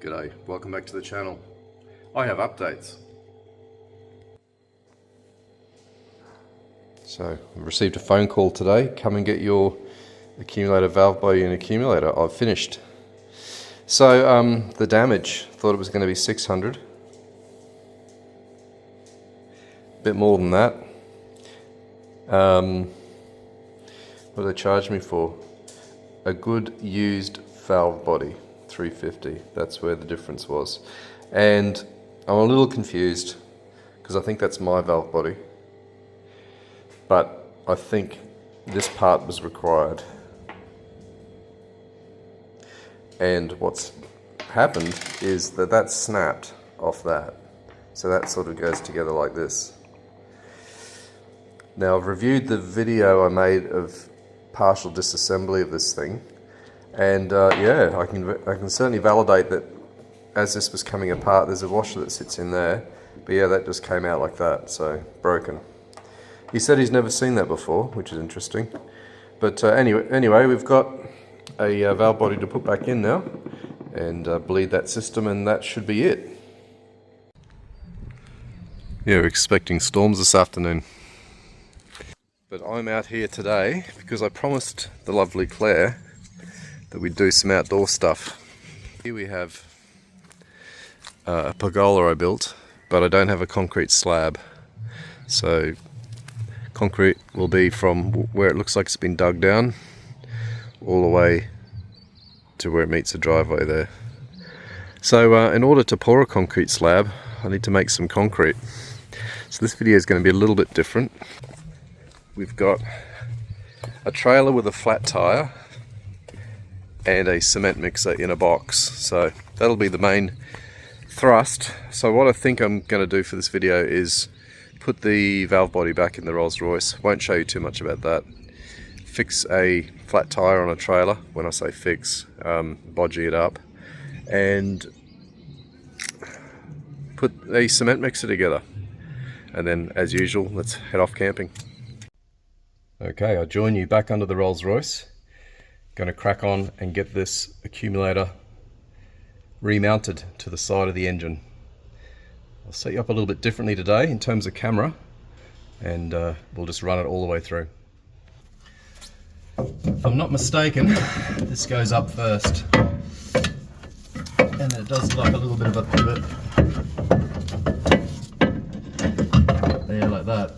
G'day, welcome back to the channel. I have updates. So, I received a phone call today. Come and get your accumulator valve body and accumulator. I've finished. So, the damage, thought it was going to be 600. Bit more than that. What did they charge me for? A good used valve body, 350. That's where the difference was. And I'm a little confused because I think that's my valve body. But I think this part was required. And what's happened is that snapped off that. So that sort of goes together like this. Now I've reviewed the video I made of partial disassembly of this thing, and yeah, I can certainly validate that as this was coming apart, there's a washer that sits in there, but yeah, that just came out like that, so broken. He said he's never seen that before, which is interesting. But anyway, we've got a valve body to put back in now, and bleed that system, and that should be it. Yeah, we're expecting storms this afternoon. But I'm out here today because I promised the lovely Claire that we'd do some outdoor stuff. Here we have a pergola I built, but I don't have a concrete slab. So concrete will be from where it looks like it's been dug down all the way to where it meets the driveway there. So in order to pour a concrete slab, I need to make some concrete. So this video is going to be a little bit different. We've got a trailer with a flat tire and a cement mixer in a box, so that'll be the main thrust. So what I think I'm going to do for this video is put the valve body back in the Rolls Royce. Won't show you too much about that. Fix a flat tire on a trailer. When I say fix, bodgy it up, and put a cement mixer together. And then, as usual, let's head off camping. Okay, I join you back under the Rolls Royce. Going to crack on and get this accumulator remounted to the side of the engine. I'll set you up a little bit differently today in terms of camera, and we'll just run it all the way through. If I'm not mistaken, this goes up first, and then it does like a little bit of a pivot there, like that.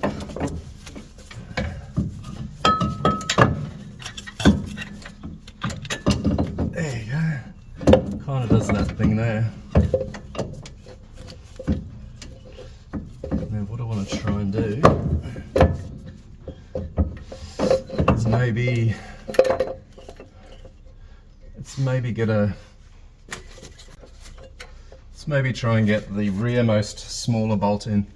There you go. Kind of does that thing there. Now what I want to try and do is maybe try and get the rearmost smaller bolt in.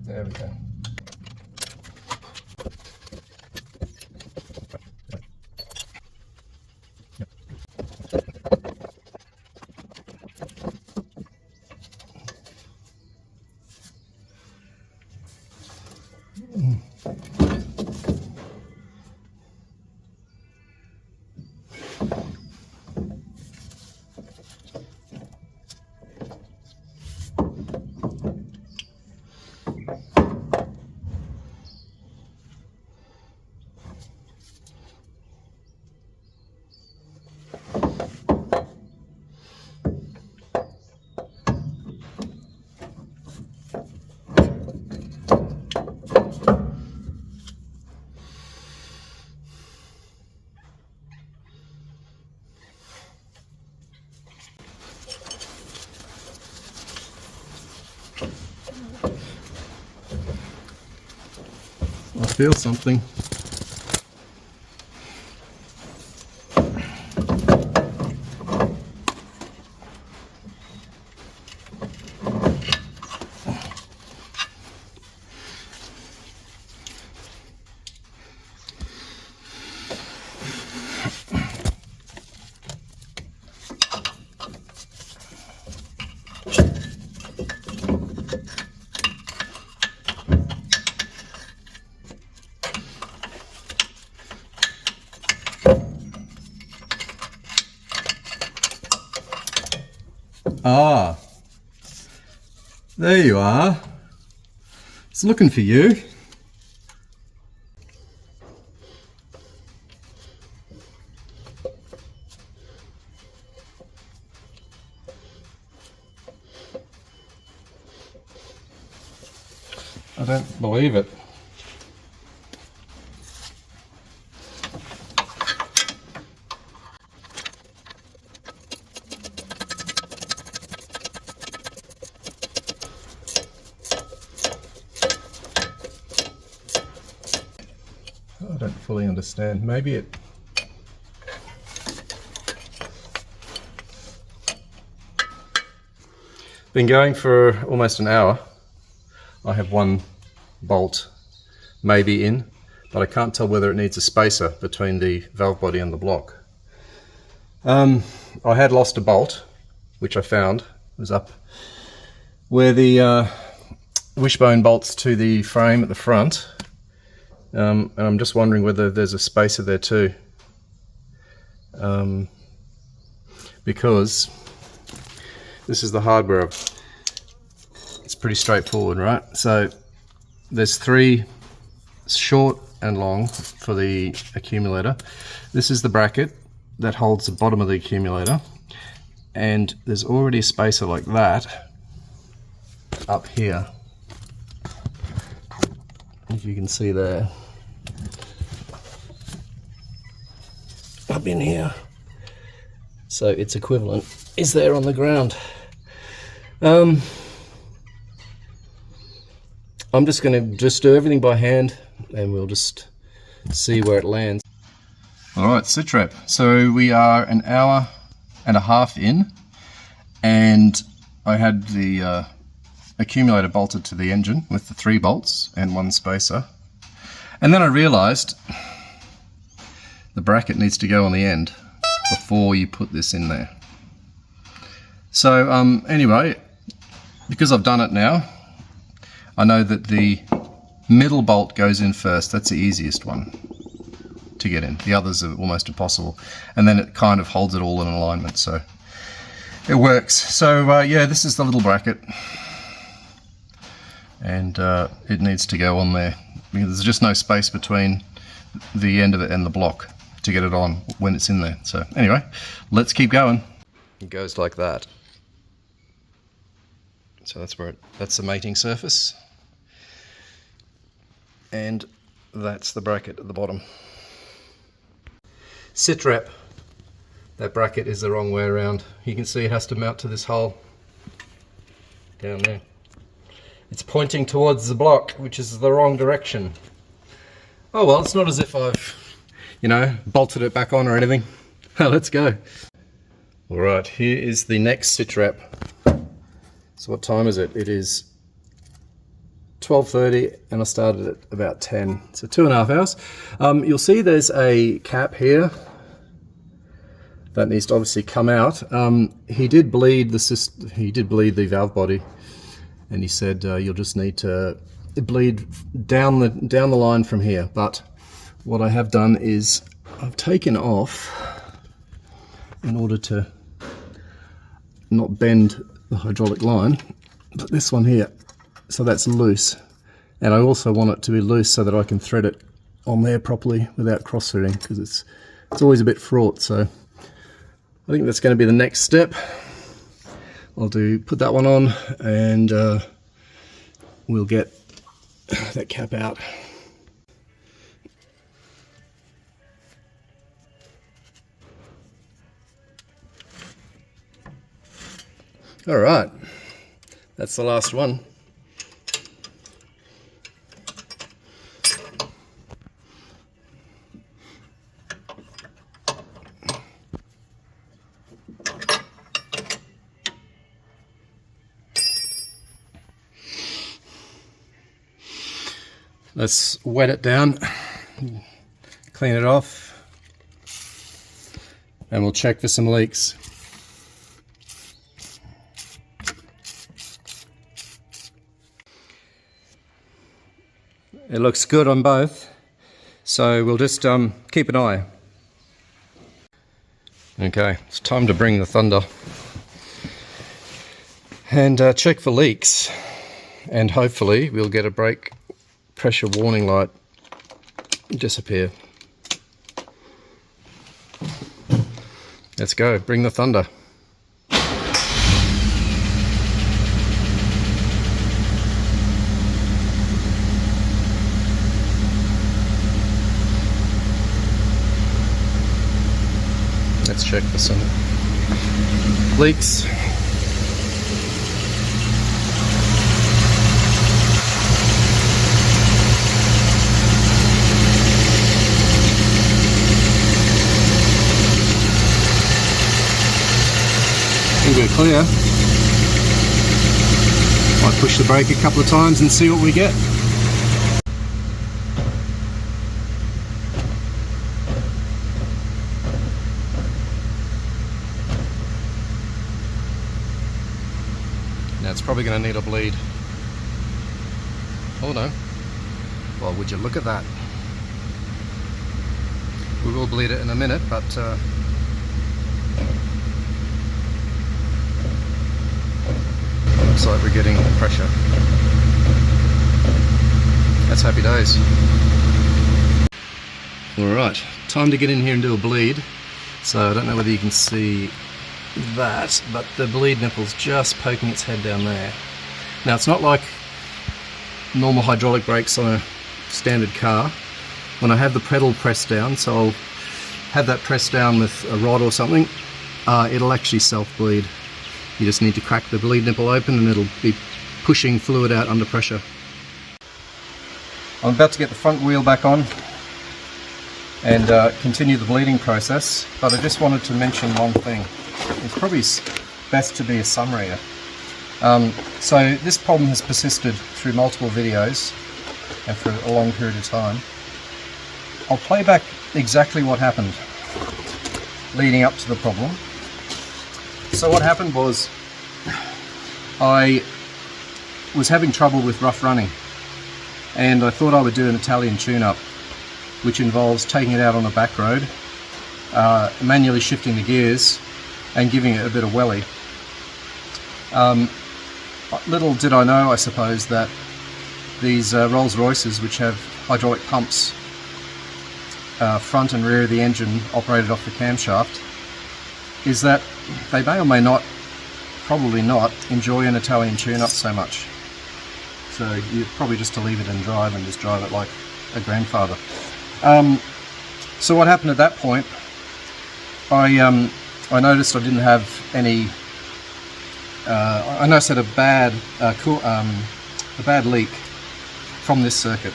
There we go. I feel something. Ah, there you are. It's looking for you. I don't believe it. I don't fully understand. Maybe it... Been going for almost an hour. I have one bolt maybe in, but I can't tell whether it needs a spacer between the valve body and the block. I had lost a bolt, which I found. It was up where the wishbone bolts to the frame at the front. And I'm just wondering whether there's a spacer there too. Because this is the hardware. It's pretty straightforward, right? So there's 3 short and long for the accumulator. This is the bracket that holds the bottom of the accumulator. And there's already a spacer like that up here, if you can see there. Up in here. So its equivalent is there on the ground. I'm just going to do everything by hand and we'll just see where it lands. Alright, sit rep. So we are an hour and a half in, and I had the accumulator bolted to the engine with the 3 bolts and 1 spacer. And then I realised the bracket needs to go on the end before you put this in there. So anyway, because I've done it now, I know that the middle bolt goes in first. That's the easiest one to get in. The others are almost impossible. And then it kind of holds it all in alignment, so it works. So yeah, this is the little bracket. And it needs to go on there, because there's just no space between the end of it and the block to get it on when it's in there. So anyway, let's keep going. It goes like that. So that's the mating surface. And that's the bracket at the bottom. Sit rep. That bracket is the wrong way around. You can see it has to mount to this hole down there. It's pointing towards the block, which is the wrong direction. Oh well, it's not as if I've, you know, bolted it back on or anything. Let's go. Alright, here is the next sit rep. So what time is it? It is 12:30 and I started at about 10, so 2.5 hours. You'll see there's a cap here that needs to obviously come out. He did bleed the valve body, and he said you'll just need to bleed down the line from here. But what I have done is I've taken off, in order to not bend the hydraulic line, but this one here, so that's loose. And I also want it to be loose so that I can thread it on there properly without cross-threading, because it's always a bit fraught. So I think that's going to be the next step. I'll put that one on, and we'll get that cap out. All right, that's the last one. Let's wet it down, clean it off, and we'll check for some leaks. It looks good on both, so we'll just keep an eye. Okay, it's time to bring the thunder and check for leaks, and hopefully we'll get a brake pressure warning light disappear. Let's go, bring the thunder. Let's check for some leaks. I think we're clear. Might push the brake a couple of times and see what we get. Now it's probably going to need a bleed. Oh no. Well, would you look at that? We will bleed it in a minute, but looks like we're getting pressure. That's happy days. Alright, time to get in here and do a bleed. So I don't know whether you can see that, but the bleed nipple's just poking its head down there. Now it's not like normal hydraulic brakes on a standard car. When I have the pedal pressed down, so I'll have that pressed down with a rod or something, it'll actually self-bleed. You just need to crack the bleed nipple open and it'll be pushing fluid out under pressure. I'm about to get the front wheel back on and continue the bleeding process, but I just wanted to mention one thing. It's probably best to be a summary. So this problem has persisted through multiple videos and for a long period of time. I'll play back exactly what happened leading up to the problem. So what happened was, I was having trouble with rough running, and I thought I would do an Italian tune-up, which involves taking it out on a back road, manually shifting the gears and giving it a bit of welly. Little did I know, I suppose, that these Rolls Royces, which have hydraulic pumps front and rear of the engine operated off the camshaft, is that they may or may not, probably not, enjoy an Italian tune-up so much. So you're probably just to leave it in drive and just drive it like a grandfather. So what happened at that point, I noticed I didn't have any, I noticed I had a bad leak from this circuit.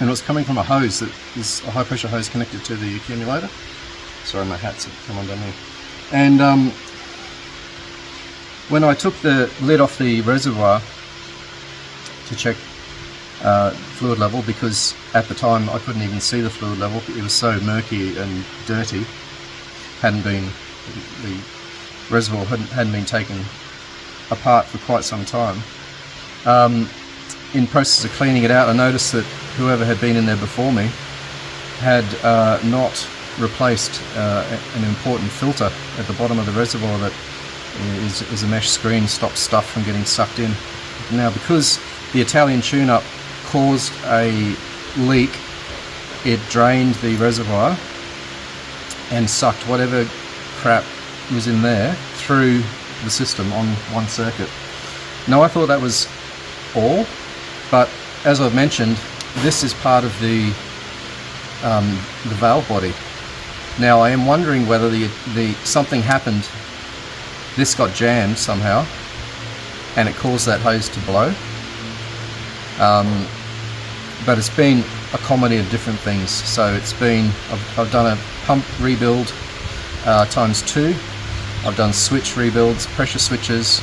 And it was coming from a hose that is a high pressure hose connected to the accumulator. Sorry, my hat's come undone here. And when I took the lid off the reservoir to check fluid level, because at the time I couldn't even see the fluid level, it was so murky and dirty, the reservoir hadn't been taken apart for quite some time. in process of cleaning it out, I noticed that whoever had been in there before me had not replaced an important filter at the bottom of the reservoir that is a mesh screen, stops stuff from getting sucked in. Now, because the Italian tune-up caused a leak, it drained the reservoir and sucked whatever crap was in there through the system on one circuit. Now, I thought that was all, but as I've mentioned, this is part of the valve body. Now, I am wondering whether something happened. This got jammed somehow, and it caused that hose to blow. But it's been a comedy of different things. So it's been, I've done a pump rebuild times 2. I've done switch rebuilds, pressure switches,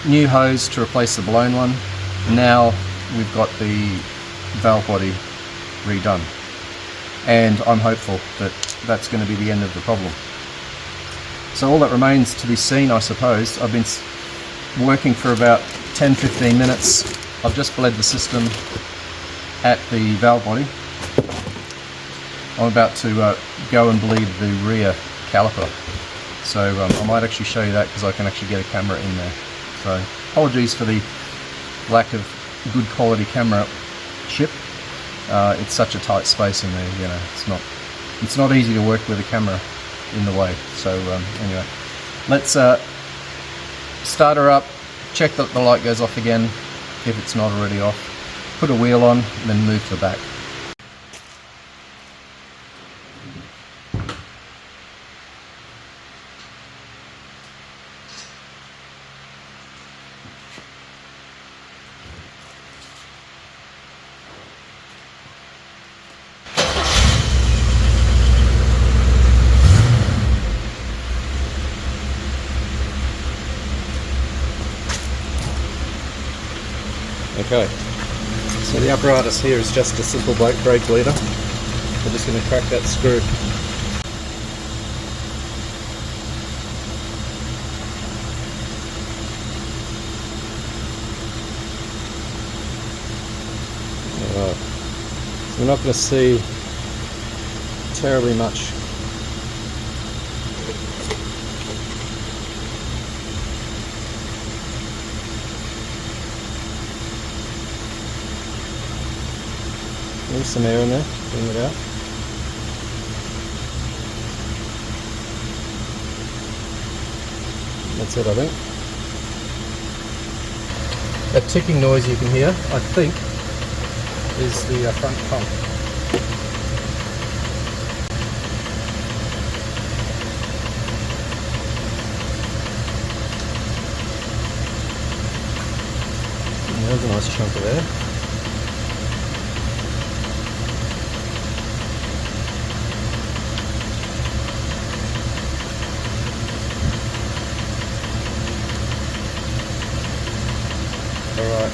new hose to replace the blown one. Now we've got the valve body redone, and I'm hopeful that that's going to be the end of the problem. So all that remains to be seen, I suppose. I've been working for about 10-15 minutes. I've just bled the system at the valve body. I'm about to go and bleed the rear caliper. So I might actually show you that, because I can actually get a camera in there. So apologies for the lack of good quality camera chip. It's such a tight space in there, you know. It's not easy to work with a camera in the way. So anyway, let's start her up, check that the light goes off again if it's not already off, put a wheel on, and then move to the back. Okay, so the apparatus here is just a simple brake bleeder. We're just going to crack that screw. Alright, so we're not going to see terribly much. There's some air in there, bring it out. That's it, I think. That ticking noise you can hear, I think, is the front pump. And there's a nice chunk of air. Alright.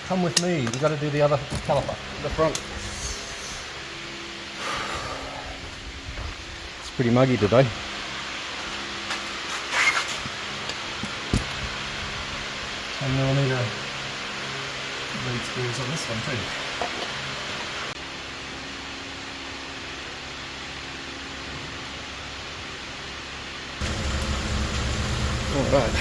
Come with me, we've got to do the other caliper, the front. It's pretty muggy today. 10mm lead screws on this one too. Alright.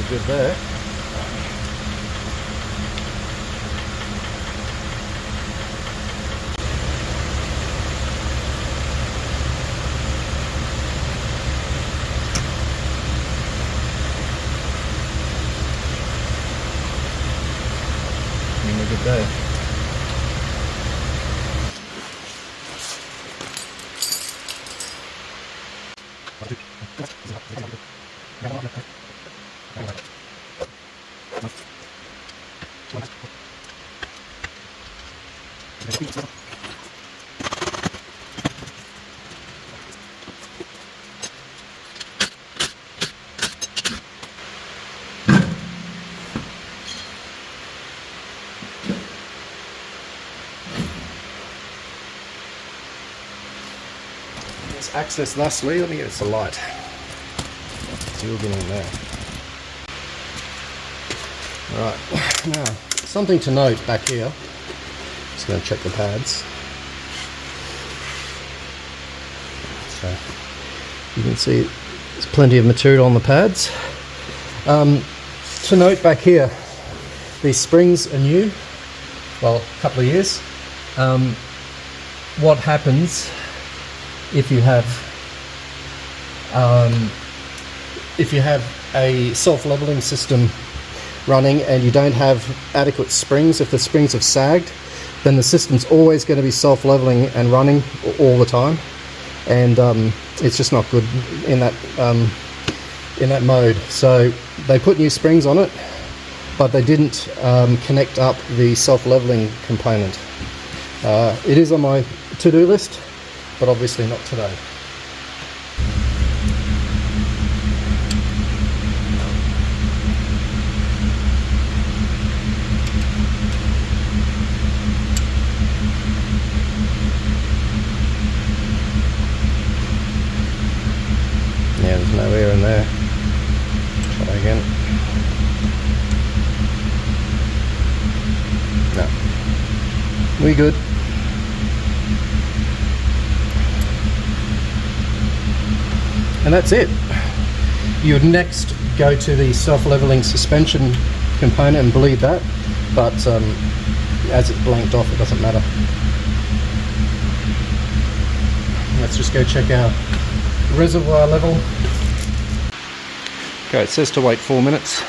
Good there. bit there. Let's access thusly. Let me get us a light. So you'll get in there. Alright, now something to note back here. Just going to check the pads. So you can see there's plenty of material on the pads. To note back here, these springs are new, well, a couple of years. What happens if you have a self-leveling system running and you don't have adequate springs? If the springs have sagged, then the system's always going to be self-leveling and running all the time, and it's just not good in that mode. So they put new springs on it, but they didn't connect up the self-leveling component. It is on my to-do list, but obviously not today. Yeah, there's no air in there. Try again. No. We good. And that's it. You would next go to the self-leveling suspension component and bleed that, but as it's blanked off, it doesn't matter. Let's just go check our reservoir level. Okay, it says to wait 4 minutes,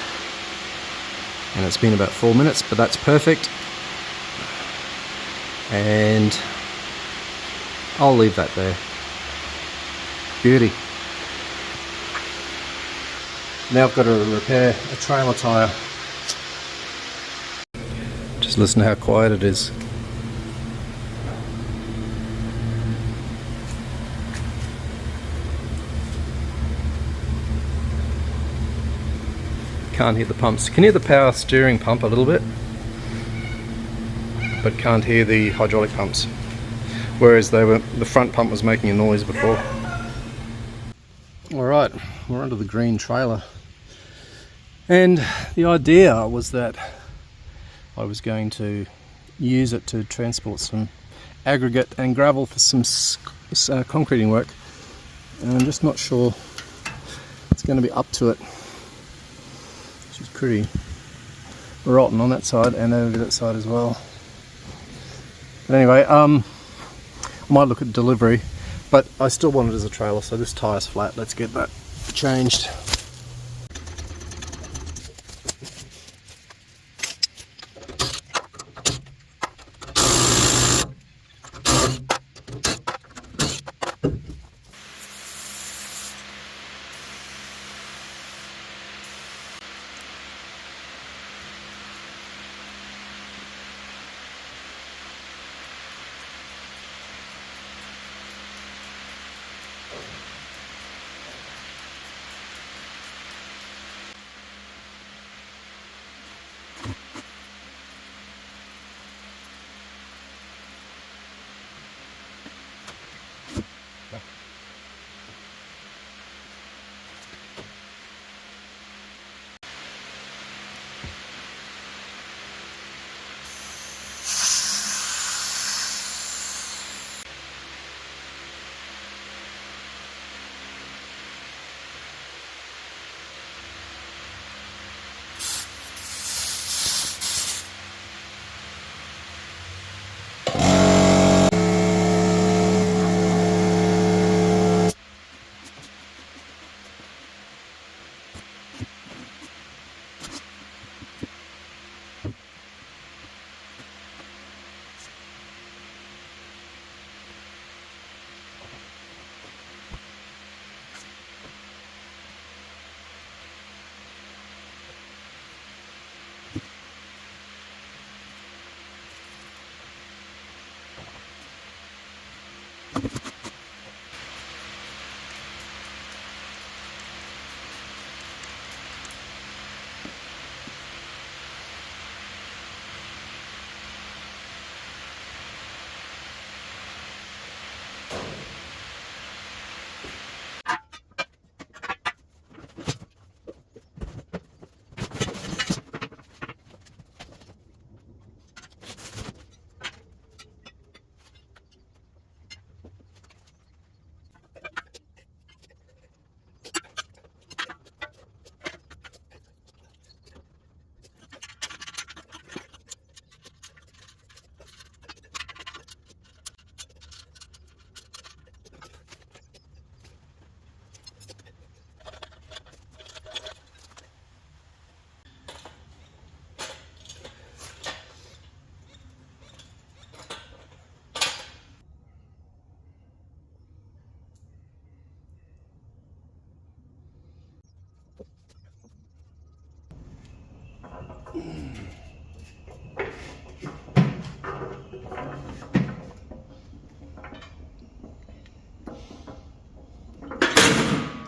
and it's been about 4 minutes, but that's perfect. And I'll leave that there. Beauty. Now I've got to repair a trailer tyre. Just listen to how quiet it is. Can't hear the pumps. Can hear the power steering pump a little bit, but can't hear the hydraulic pumps. Whereas the front pump was making a noise before. Alright, we're under the green trailer. And the idea was that I was going to use it to transport some aggregate and gravel for some concreting work. And I'm just not sure it's going to be up to it. She's pretty rotten on that side and over that side as well. But anyway, I might look at delivery, but I still want it as a trailer, so this tyre's flat. Let's get that changed.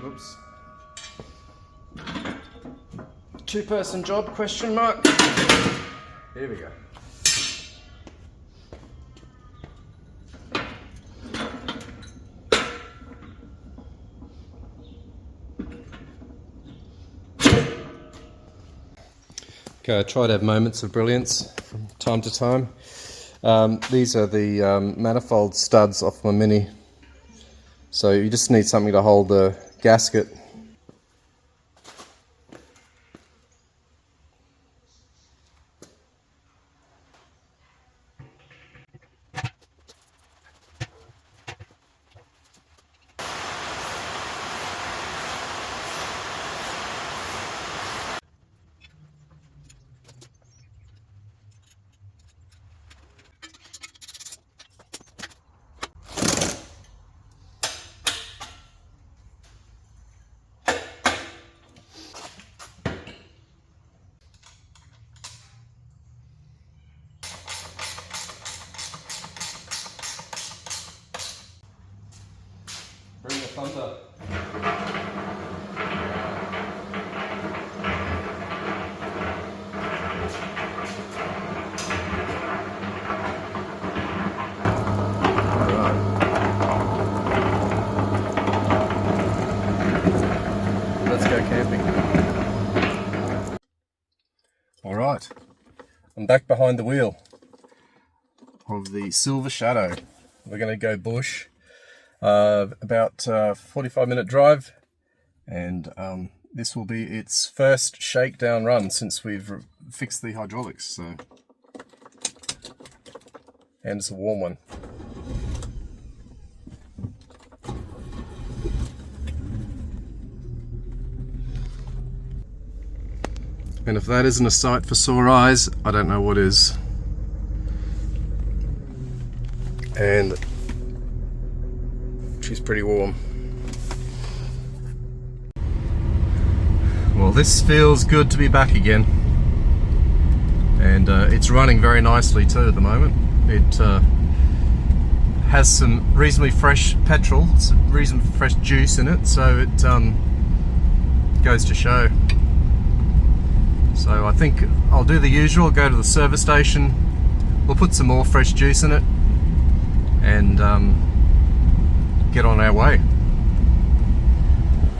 Oops. Two-person job, question mark. Here we go. Okay, I try to have moments of brilliance from time to time. These are the manifold studs off my Mini. So you just need something to hold the gasket. Bring the thunder. Let's go camping. Alright, I'm back behind the wheel of the Silver Shadow. We're going to go bush. About 45-minute drive, and this will be its first shakedown run since we've fixed the hydraulics, so, and it's a warm one. And if that isn't a sight for sore eyes, I don't know what is. And she's pretty warm. Well, this feels good to be back again, and it's running very nicely too at the moment. It has some reasonably fresh petrol, some reasonably fresh juice in it, so it goes to show. So I think I'll do the usual, go to the service station, we'll put some more fresh juice in it, and get on our way.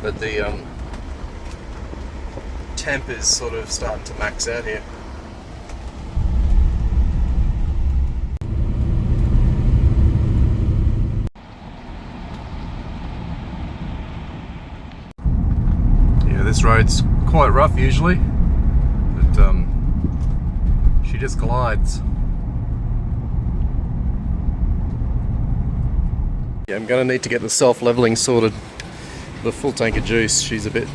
But the temp is sort of starting to max out here. Yeah, this road's quite rough usually, but she just glides. Yeah, I'm going to need to get the self-leveling sorted. The full tank of juice, she's a bit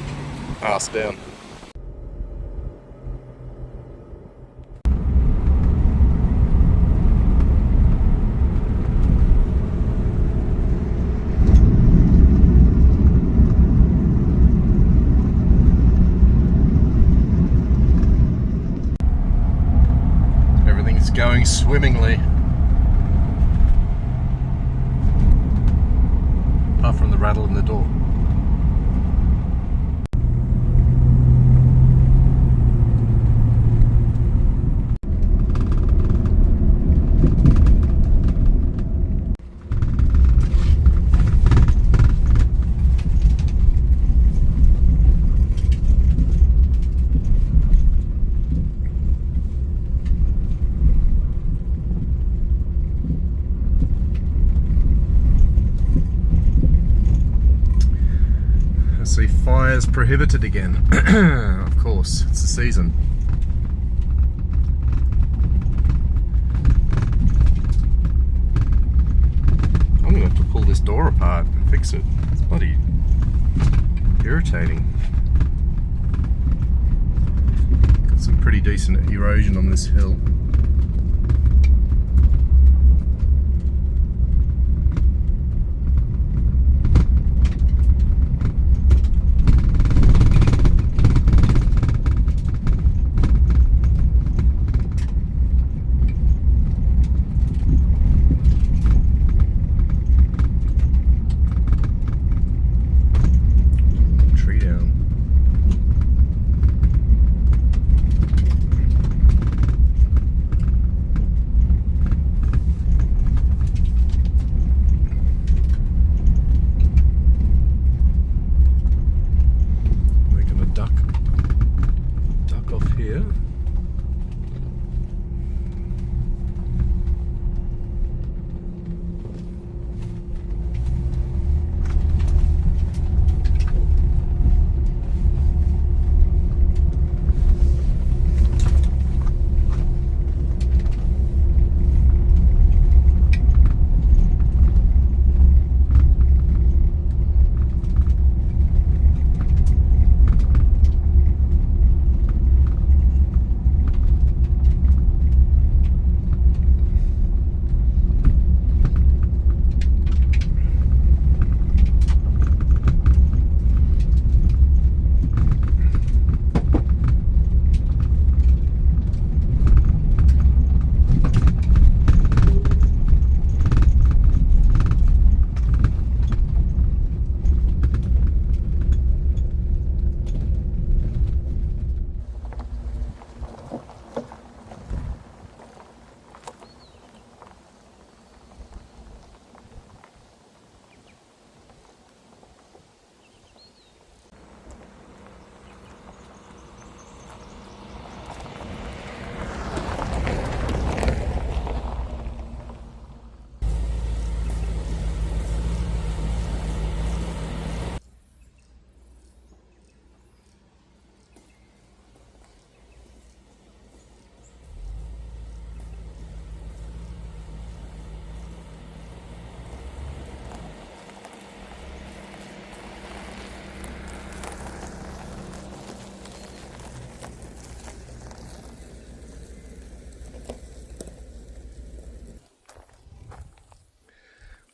arse down. Everything's going swimmingly. Apart from the rattle in the door. See, fires prohibited again. Of course, it's the season. I'm gonna have to pull this door apart and fix it. It's bloody irritating. Got some pretty decent erosion on this hill.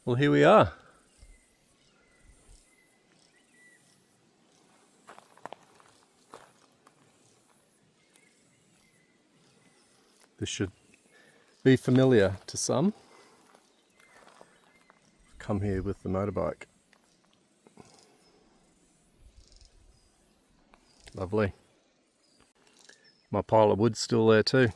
Well, here we are. This should be familiar to some. Come here with the motorbike. Lovely. My pile of wood's still there too.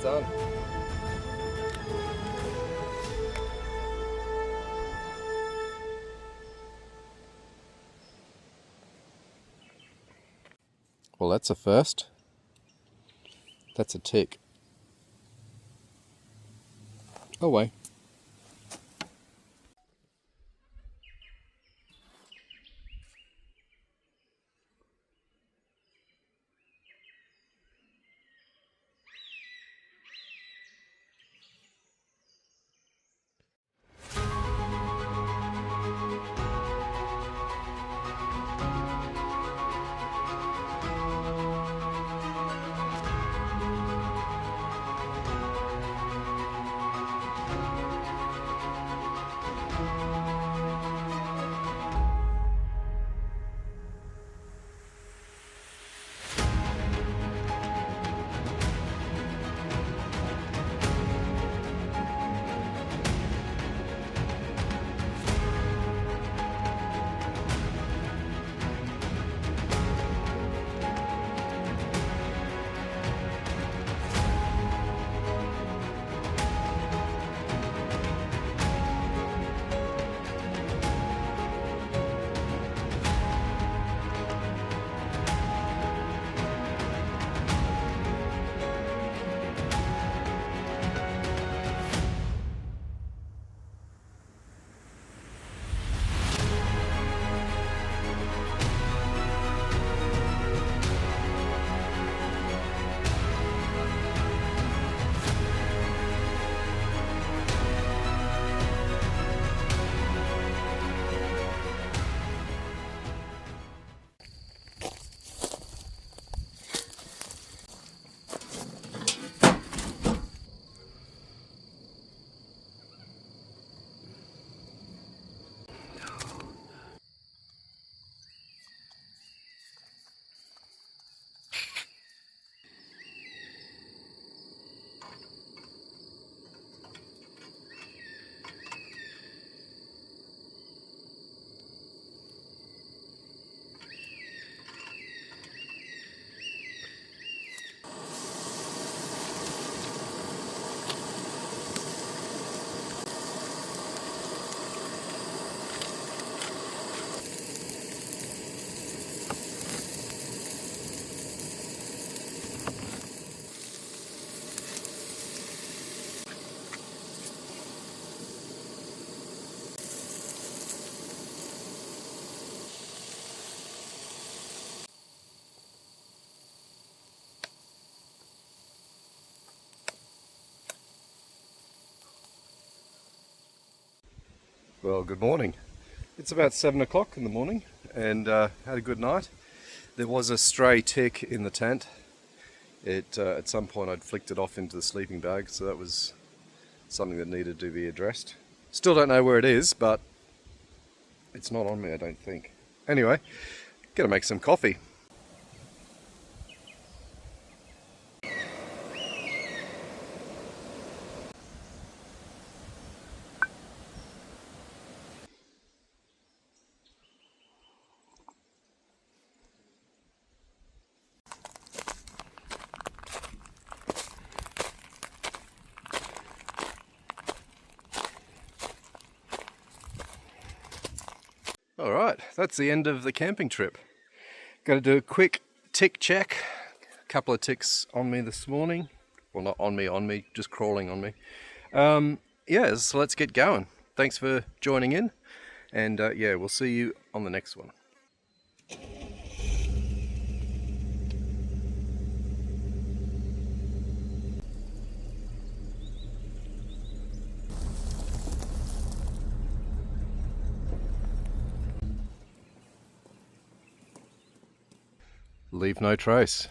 Done. Well, that's a first. That's a tick. Away. Well, good morning. It's about 7 o'clock in the morning and had a good night. There was a stray tick in the tent. At some point I'd flicked it off into the sleeping bag, so that was something that needed to be addressed. Still don't know where it is, but it's not on me, I don't think. Anyway, gonna make some coffee. that's the end of the camping trip. Got to do a quick tick check. A couple of ticks on me this morning. Well, not on me, just crawling on me. Yeah, so let's get going. Thanks for joining in, and yeah, we'll see you on the next one. Leave no trace.